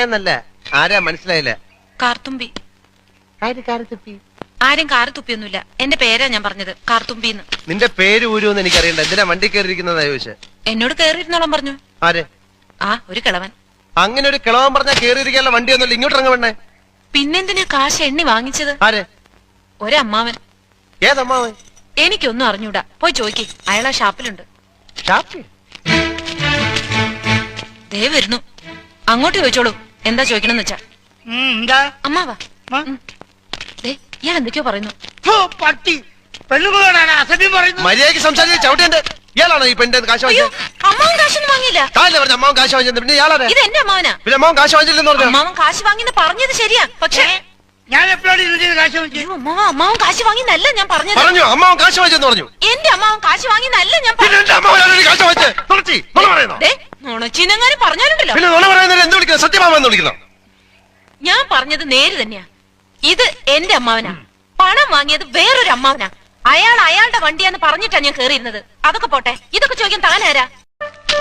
എന്നല്ല, ആരാ മനസ്സിലായില്ല. കാർത്തുമ്പി. കാരത്തുപ്പി? ആരും കാറ് തുപ്പിയൊന്നുമില്ല. എന്റെ പേരാ ഞാൻ പറഞ്ഞത്, കാർത്തുമ്പിന്ന്. നിന്റെ പേര് ഊരുന്ന് എനിക്കറിയണ്ട. എന്തിനാ വണ്ടി കയറിയിരിക്കുന്നതാ ചോദിച്ചേ? എന്നോട് കേറിയിരുന്നോളം പറഞ്ഞു. ആരെ? ആ, ഒരു കിളവൻ. അങ്ങനെ ഒരു കിളവൻ പറഞ്ഞാ കേറിയിരിക്കാനുള്ള വണ്ടിയൊന്നുമില്ല. ഇങ്ങോട്ട് ഇറങ്ങ വേണ്ടേ? പിന്നെന്തിനാ കാശ് എണ്ണി വാങ്ങിച്ചത്? ആരെ? ഒരമ്മാവൻ. ഏതമ്മാവൻ? എനിക്കൊന്നും അറിഞ്ഞൂടാ, പോയി ചോയ്ക്ക്. അയാളാ ഷാപ്പിലുണ്ട്. ദേ വരുന്നു, അങ്ങോട്ട് ചോദിച്ചോളൂ. എന്താ ചോദിക്കണമെന്ന് വെച്ചാ. അമ്മാവാ, ഇയാൾ എന്തൊക്കെയോ പറയുന്നു. മര്യാദയ്ക്ക് സംസാരിച്ച ചവിട്ടേണ്ട. ഇയാളാണോ ഈ പെണ്ണിന്റെ കാശ് വാങ്ങിച്ചത്? അമ്മാവൻ കാശൊന്നും വാങ്ങിയില്ല. പറഞ്ഞു അമ്മാവൻ കാശ് വാങ്ങിച്ചത്. പിന്നെ ഇയാളാണ്. ഇത് എന്റെ അമ്മാവനാ. പിന്നെ അമ്മാവൻ കാശ് വാങ്ങിച്ചില്ലെന്ന് പറഞ്ഞു. അമ്മാവൻ കാശ് വാങ്ങിന്ന് പറഞ്ഞത് ശരിയാ, പക്ഷേ ഞാൻ എപ്പോഴാണ് കാശ് വാങ്ങിച്ചത്? അമ്മാവൻ കാശ് വാങ്ങിന്നല്ല ഞാൻ പറഞ്ഞത്. പറഞ്ഞു അമ്മാവൻ കാശ് വാങ്ങിച്ചെന്ന് പറഞ്ഞു. എന്റെ അമ്മാവൻ കാശ് വാങ്ങിന്നല്ല ഞാൻ നുണച്ചിനെങ്ങാനും പറഞ്ഞാലുണ്ടല്ലോ. എന്ത് വിളിക്കണം? സത്യമാമെന്ന് വിളിക്കണം. ഞാൻ പറഞ്ഞത് നേര് തന്നെയാ. ഇത് എന്റെ അമ്മാവനാ. പണം വാങ്ങിയത് വേറൊരു അമ്മാവനാ. അയാൾ അയാളുടെ വണ്ടിയാന്ന് പറഞ്ഞിട്ടാ ഞാൻ കേറിയിരുന്നത്. അതൊക്കെ പോട്ടെ, ഇതൊക്കെ ചോദിക്കാൻ താനാരാ?